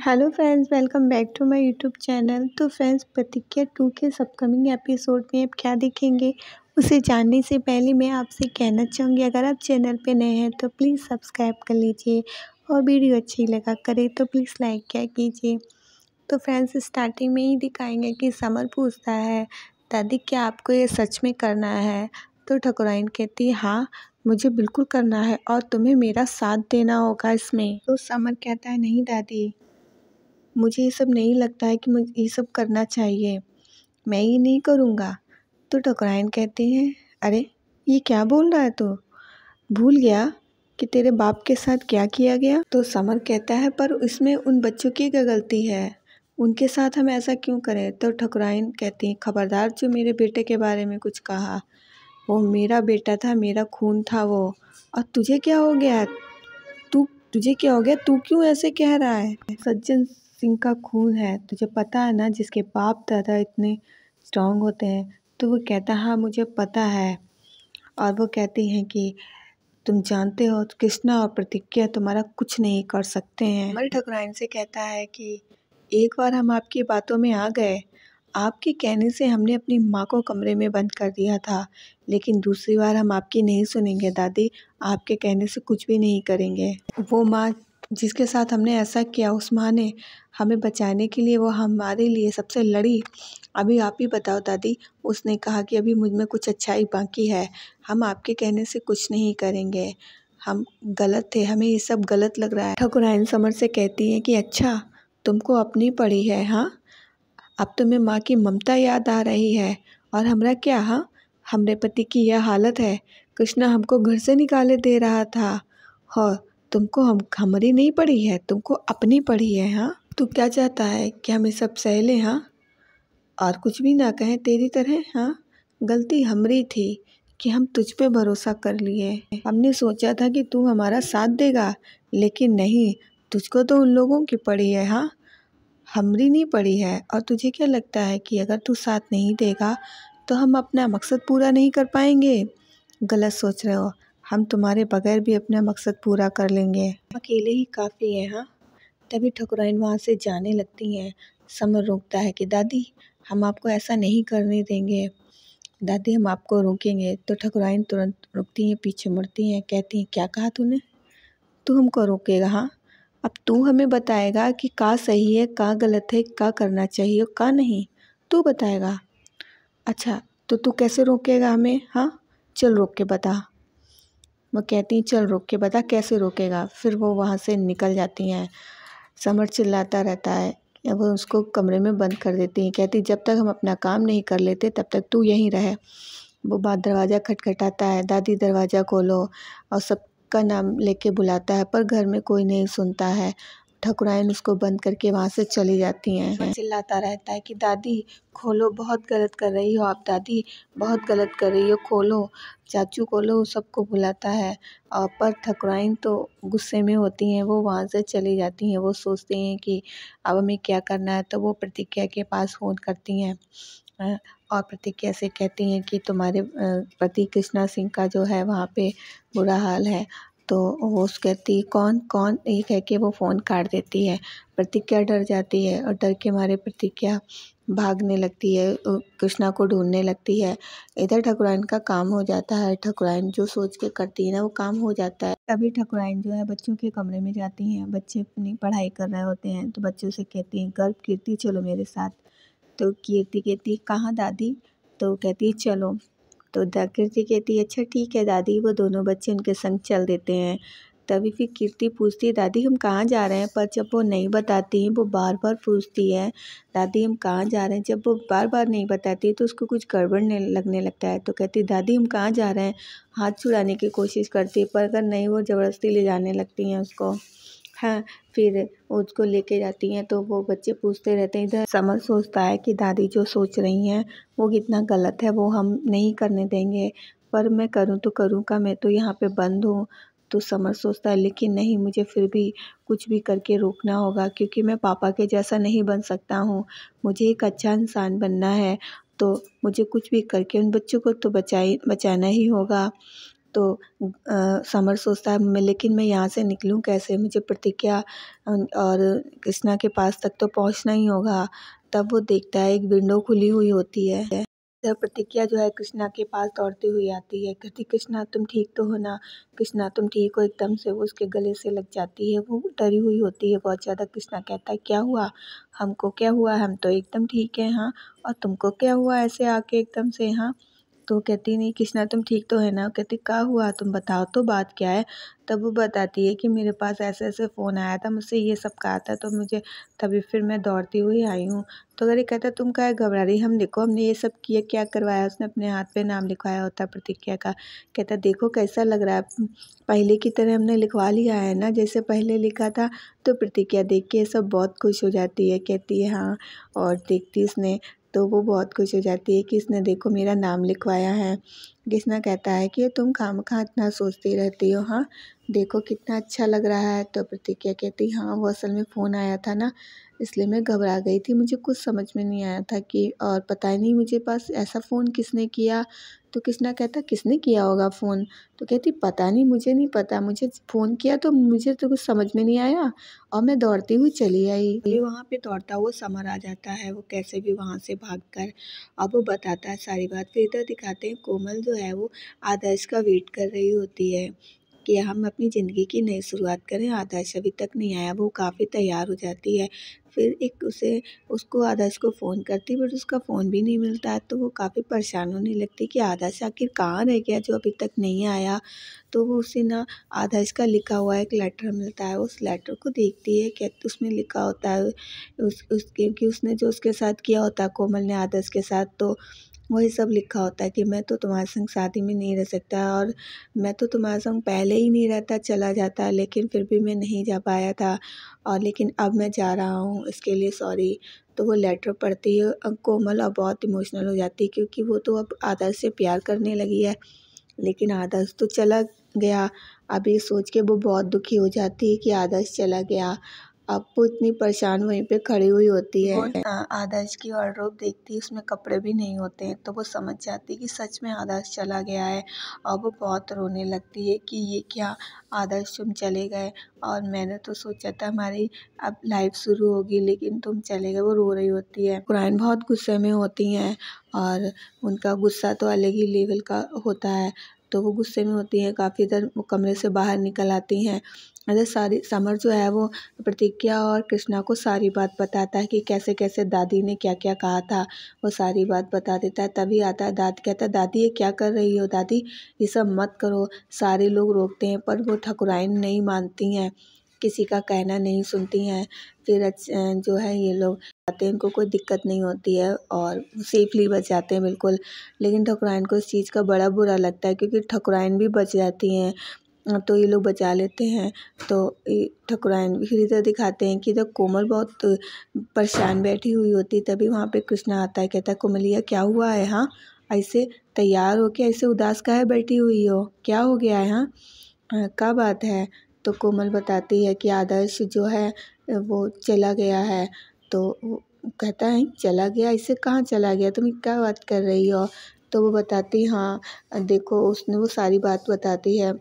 Hello friends, welcome back to my YouTube channel. तो friends, Pratigya 2 के upcoming episode में अब क्या देखेंगे उसे जानने से पहले मैं आपसे कहना चाहूँगी, अगर आप चैनल पे नए हैं तो प्लीज़ सब्सक्राइब कर लीजिए और वीडियो अच्छी लगा करे तो प्लीज़ लाइक किया कीजिए। तो फ्रेंड्स, स्टार्टिंग में ही दिखाएंगे कि समर पूछता है, दादी क्या आपको ये सच में करना है? तो ठकुराइन कहती है, हाँ मुझे बिल्कुल करना है और तुम्हें मेरा साथ देना होगा इसमें। तो समर कहता है, नहीं दादी, मुझे ये सब नहीं लगता है कि मुझे ये सब करना चाहिए, मैं ये नहीं करूँगा। तो ठकुराइन कहती हैं, अरे ये क्या बोल रहा है तू? भूल गया कि तेरे बाप के साथ क्या किया गया? तो समर कहता है, पर इसमें उन बच्चों की क्या गलती है, उनके साथ हम ऐसा क्यों करें? तो ठकुराइन कहती हैं, खबरदार जो मेरे बेटे के बारे में कुछ कहा, वो मेरा बेटा था, मेरा खून था वो। और तुझे क्या हो गया? तुझे क्या हो गया? तू क्यों ऐसे कह रहा है? सज्जन सिंह का खून है, तुझे पता है ना, जिसके बाप दादा इतने स्ट्रांग होते हैं। तो वो कहता, हाँ मुझे पता है। और वो कहती हैं कि तुम जानते हो कृष्णा और प्रतिज्ञा तुम्हारा कुछ नहीं कर सकते हैं। अमर ठकुराइन से कहता है कि एक बार हम आपकी बातों में आ गए, आपके कहने से हमने अपनी माँ को कमरे में बंद कर दिया था, लेकिन दूसरी बार हम आपकी नहीं सुनेंगे दादी, आपके कहने से कुछ भी नहीं करेंगे। वो माँ जिसके साथ हमने ऐसा किया, उस माँ ने हमें बचाने के लिए वो हमारे लिए सबसे लड़ी। अभी आप ही बताओ दादी, उसने कहा कि अभी मुझ में कुछ अच्छाई बाकी है, हम आपके कहने से कुछ नहीं करेंगे, हम गलत थे, हमें ये सब गलत लग रहा है। ठकुराइन समर से कहती है कि अच्छा तुमको अपनी पड़ी है, हाँ अब तुम्हें माँ की ममता याद आ रही है और हमरा क्या? हाँ हमरे पति की यह हालत है, कृष्णा हमको घर से निकाले दे रहा था और तुमको हमारी नहीं पड़ी है, तुमको अपनी पड़ी है। हाँ तू क्या चाहता है कि हम ये सब सह लें, हाँ और कुछ भी ना कहें तेरी तरह? हाँ गलती हमारी थी कि हम तुझ पे भरोसा कर लिए, हमने सोचा था कि तू हमारा साथ देगा, लेकिन नहीं, तुझको तो उन लोगों की पड़ी है, हाँ हमरी नहीं पड़ी है। और तुझे क्या लगता है कि अगर तू साथ नहीं देगा तो हम अपना मकसद पूरा नहीं कर पाएंगे? गलत सोच रहे हो, हम तुम्हारे बगैर भी अपना मकसद पूरा कर लेंगे, अकेले ही काफ़ी है। हाँ तभी ठकुराइन वहाँ से जाने लगती हैं। समर रोकता है कि दादी हम आपको ऐसा नहीं करने देंगे, दादी हम आपको रोकेंगे। तो ठकुराइन तुरंत रुकती हैं, पीछे मुड़ती हैं, कहती हैं, क्या कहा तूने? तू हमको रोकेगा? हाँ अब तू हमें बताएगा कि का सही है, का गलत है, का करना चाहिए और का नहीं, तू बताएगा। अच्छा तो तू कैसे रोकेगा हमें? हाँ चल रोक के बता। वो कहती हैं, चल रोक के बता कैसे रोकेगा। फिर वो वहाँ से निकल जाती हैं। समर चिल्लाता रहता है, वो उसको कमरे में बंद कर देती हैं, कहती जब तक हम अपना काम नहीं कर लेते तब तक तू यहीं रहे। वो बाद दरवाज़ा खटखटाता है, दादी दरवाज़ा खोलो, और सबका नाम लेके बुलाता है, पर घर में कोई नहीं सुनता है। ठकुराइन उसको बंद करके वहाँ से चली जाती हैं। चिल्लाता रहता है कि दादी खोलो, बहुत गलत कर रही हो आप दादी, बहुत गलत कर रही हो, खोलो चाचू खोलो, सबको बुलाता है। और पर ठकुराइन तो गुस्से में होती हैं, वो वहाँ से चली जाती हैं। वो सोचती हैं कि अब हमें क्या करना है, तो वो प्रतिज्ञा के पास फ़ोन करती हैं और प्रतिज्ञा से कहती हैं कि तुम्हारे पति कृष्णा सिंह का जो है वहाँ पे बुरा हाल है। तो वो कहती कौन कौन, ये कह के वो फ़ोन काट देती है। प्रतिज्ञा डर जाती है और डर के मारे प्रतिज्ञा भागने लगती है, कृष्णा को ढूंढने लगती है। इधर ठकुराइन का काम हो जाता है, ठकुराइन जो सोच के करती है ना वो काम हो जाता है। तभी ठकुराइन जो है बच्चों के कमरे में जाती हैं, बच्चे अपनी पढ़ाई कर रहे होते हैं, तो बच्चों से कहती हैं, गर्व कीर्ति चलो मेरे साथ। तो कीर्ति कहती कहाँ दादी? तो कहती है चलो। तो कीर्ति कहती है अच्छा ठीक है दादी। वो दोनों बच्चे उनके संग चल देते हैं। तभी फिर कीर्ति पूछती है, दादी हम कहाँ जा रहे हैं? पर जब वो नहीं बताती हैं, वो बार बार पूछती है, दादी हम कहाँ जा रहे हैं? जब वो बार बार नहीं बताती है तो उसको कुछ गड़बड़ लगने लगता है। तो कहती है दादी हम कहाँ जा रहे हैं? हाथ छुड़ाने की कोशिश करती है, पर अगर नहीं वो ज़बरदस्ती ले जाने लगती हैं उसको। हाँ फिर उसको लेके जाती हैं, तो वो बच्चे पूछते रहते हैं। इधर समर सोचता है कि दादी जो सोच रही हैं वो कितना गलत है, वो हम नहीं करने देंगे, पर मैं करूँ तो करूँ क्या, मैं तो यहाँ पे बंद हूँ। तो समर सोचता है लेकिन नहीं, मुझे फिर भी कुछ भी करके रोकना होगा, क्योंकि मैं पापा के जैसा नहीं बन सकता हूँ, मुझे एक अच्छा इंसान बनना है, तो मुझे कुछ भी करके उन बच्चों को तो बचाना ही होगा। तो समर सोचता है लेकिन मैं यहाँ से निकलूँ कैसे, मुझे प्रतिज्ञा और कृष्णा के पास तक तो पहुँचना ही होगा। तब वो देखता है एक विंडो खुली हुई होती है। तब प्रतिज्ञा जो है कृष्णा के पास दौड़ती हुई आती है, कहती कृष्णा तुम ठीक तो हो ना, कृष्णा तुम ठीक हो। एकदम से वो उसके गले से लग जाती है, वो डरी हुई होती है बहुत ज़्यादा। कृष्णा कहता है क्या हुआ, हमको क्या हुआ, हम तो एकदम ठीक हैं हाँ, और तुमको क्या हुआ ऐसे आके एकदम से हाँ। तो कहती नहीं कृष्णा तुम ठीक तो है ना, कहती क्या हुआ तुम बताओ तो बात क्या है। तब वो बताती है कि मेरे पास ऐसे ऐसे फ़ोन आया था, मुझसे ये सब कहा था, तो मुझे तभी फिर मैं दौड़ती हुई आई हूँ। तो अगर ये कहता तुम काहे घबरा रही, हम देखो हमने ये सब किया, क्या करवाया, उसने अपने हाथ पे नाम लिखवाया होता है प्रतिज्ञा का। कहता देखो कैसा लग रहा है, पहले की तरह हमने लिखवा लिया है ना जैसे पहले लिखा था। तो प्रतिज्ञा देख के सब बहुत खुश हो जाती है, कहती है हाँ, और देखती उसने तो वो बहुत खुश हो जाती है कि इसने देखो मेरा नाम लिखवाया है। कृष्णा कहता है कि तुम खामखा इतना सोचती रहती हो हाँ, देखो कितना अच्छा लग रहा है। तो प्रतिज्ञा कहती हाँ वो असल में फ़ोन आया था ना, इसलिए मैं घबरा गई थी, मुझे कुछ समझ में नहीं आया था कि, और पता ही नहीं मुझे पास ऐसा फ़ोन किसने किया। तो कृष्णा कहता किसने किया होगा फ़ोन। तो कहती पता नहीं, मुझे नहीं पता, मुझे फ़ोन किया तो मुझे तो कुछ समझ में नहीं आया और मैं दौड़ती हुई चली आई। ये वहाँ पे दौड़ता हुआ समर आ जाता है, वो कैसे भी वहाँ से भागकर। अब वो बताता है सारी बात। फिर इधर दिखाते हैं कोमल जो है वो आदर्श का वेट कर रही होती है कि हम अपनी ज़िंदगी की नई शुरुआत करें। आदर्श अभी तक नहीं आया, वो काफ़ी तैयार हो जाती है। फिर एक उसको आदर्श को फ़ोन करती, बट उसका फ़ोन भी नहीं मिलता है। तो वो काफ़ी परेशान होने लगती कि आदर्श आखिर कहाँ रह गया जो अभी तक नहीं आया। तो वो उसे ना आदर्श का लिखा हुआ एक लेटर मिलता है, उस लेटर को देखती है कि उसमें लिखा होता है उसके कि उसने जो उसके साथ किया होता है कोमल ने आदर्श के साथ, तो वही सब लिखा होता है कि मैं तो तुम्हारे संग शादी में नहीं रह सकता, और मैं तो तुम्हारे संग पहले ही नहीं रहता, चला जाता, लेकिन फिर भी मैं नहीं जा पाया था, और लेकिन अब मैं जा रहा हूँ, इसके लिए सॉरी। तो वो लेटर पढ़ती है कोमल और बहुत इमोशनल हो जाती है, क्योंकि वो तो अब आदर्श से प्यार करने लगी है, लेकिन आदर्श तो चला गया। अब ये सोच के वो बहुत दुखी हो जाती है कि आदर्श चला गया। अब वो इतनी परेशान वहीं पे खड़ी हुई होती है। वो आदर्श की वार्डरोब देखती है, उसमें कपड़े भी नहीं होते हैं, तो वो समझ जाती है कि सच में आदर्श चला गया है। और वो बहुत रोने लगती है कि ये क्या आदर्श तुम चले गए, और मैंने तो सोचा था हमारी अब लाइफ शुरू होगी, लेकिन तुम चले गए। वो रो रही होती है। कुराइन बहुत गुस्से में होती हैं, और उनका गुस्सा तो अलग ही लेवल का होता है। तो वो गुस्से में होती हैं, काफ़ी देर वो कमरे से बाहर निकल आती हैं। अरे सारी समर जो है वो प्रतिज्ञा और कृष्णा को सारी बात बताता है कि कैसे कैसे दादी ने क्या क्या कहा था, वो सारी बात बता देता है। तभी आता है दादी, कहता है दादी ये क्या कर रही हो दादी, ये सब मत करो। सारे लोग रोकते हैं पर वो ठाकुराइन नहीं मानती हैं, किसी का कहना नहीं सुनती हैं। फिर जो है ये लोग आते हैं, इनको कोई दिक्कत नहीं होती है और सेफली बच जाते हैं बिल्कुल। लेकिन ठाकुराइन को इस चीज़ का बड़ा बुरा लगता है, क्योंकि ठाकुराइन भी बच जाती हैं, तो ये लोग बचा लेते हैं। तो ठाकुराइन फिर इधर दिखाते हैं कि इधर कोमल बहुत परेशान बैठी हुई होती है। तभी वहाँ पे कृष्णा आता है, कहता है कोमलिया क्या हुआ है हाँ, ऐसे तैयार हो के ऐसे उदास काहे बैठी हुई हो, क्या हो गया है हाँ, क्या बात है। तो कोमल बताती है कि आदर्श जो है वो चला गया है। तो वो कहता है चला गया, इससे कहाँ चला गया, तुम क्या बात कर रही हो। तो वो बताती हाँ देखो, उसने वो सारी बात बताती है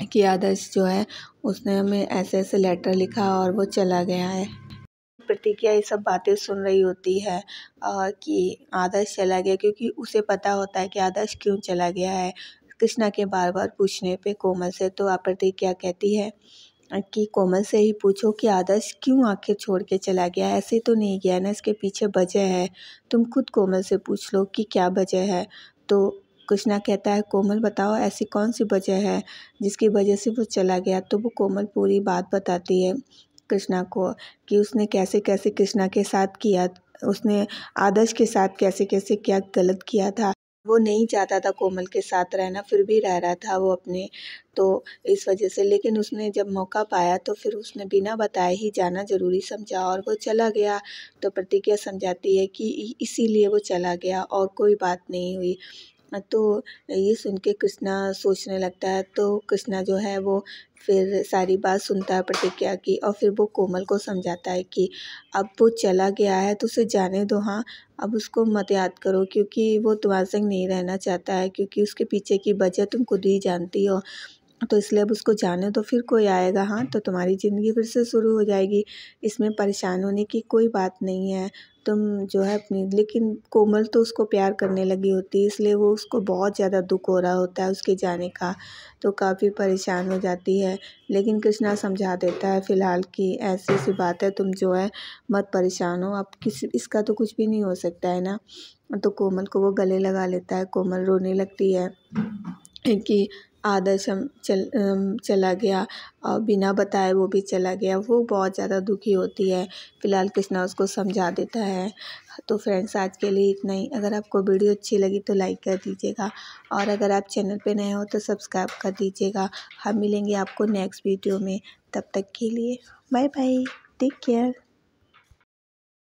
कि आदर्श जो है उसने हमें ऐसे ऐसे लेटर लिखा और वो चला गया है। प्रतिज्ञा ये सब बातें सुन रही होती है कि आदर्श चला गया, क्योंकि उसे पता होता है कि आदर्श क्यों चला गया है। कृष्णा के बार बार पूछने पे कोमल से, तो प्रतिज्ञा कहती है कि कोमल से ही पूछो कि आदर्श क्यों आखिर छोड़ के चला गया, ऐसे तो नहीं गया ना, इसके पीछे वजह है, तुम खुद कोमल से पूछ लो कि क्या वजह है। तो कृष्णा कहता है कोमल बताओ ऐसी कौन सी वजह है जिसकी वजह से वो चला गया। तो वो कोमल पूरी बात बताती है कृष्णा को कि उसने कैसे कैसे कृष्णा के साथ किया, उसने आदर्श के साथ कैसे कैसे क्या गलत किया था। वो नहीं चाहता था कोमल के साथ रहना, फिर भी रह रहा था वो अपने, तो इस वजह से। लेकिन उसने जब मौका पाया तो फिर उसने बिना बताए ही जाना ज़रूरी समझा और वो चला गया। तो प्रतिज्ञा समझाती है कि इसीलिए वो चला गया और कोई बात नहीं हुई। तो ये सुन के कृष्णा सोचने लगता है। तो कृष्णा जो है वो फिर सारी बात सुनता है प्रतिज्ञा की, और फिर वो कोमल को समझाता है कि अब वो चला गया है तो उसे जाने दो। हाँ, अब उसको मत याद करो, क्योंकि वो तुम्हारे संग नहीं रहना चाहता है, क्योंकि उसके पीछे की वजह तुम खुद ही जानती हो। तो इसलिए अब उसको जाने दो, फिर कोई आएगा हाँ तो तुम्हारी ज़िंदगी फिर से शुरू हो जाएगी। इसमें परेशान होने की कोई बात नहीं है। तुम जो है अपनी, लेकिन कोमल तो उसको प्यार करने लगी होती है, इसलिए वो उसको बहुत ज़्यादा दुख हो रहा होता है उसके जाने का, तो काफ़ी परेशान हो जाती है। लेकिन कृष्णा समझा देता है फ़िलहाल कि ऐसी सी बात है, तुम जो है मत परेशान हो, अब किसी इसका तो कुछ भी नहीं हो सकता है ना। तो कोमल को वो गले लगा लेता है। कोमल रोने लगती है कि आदर्श चला गया और बिना बताए वो भी चला गया। वो बहुत ज़्यादा दुखी होती है। फ़िलहाल कृष्णा उसको समझा देता है। तो फ्रेंड्स, आज के लिए इतना ही। अगर आपको वीडियो अच्छी लगी तो लाइक कर दीजिएगा, और अगर आप चैनल पे नए हो तो सब्सक्राइब कर दीजिएगा। हम मिलेंगे आपको नेक्स्ट वीडियो में। तब तक के लिए बाय बाय, टेक केयर।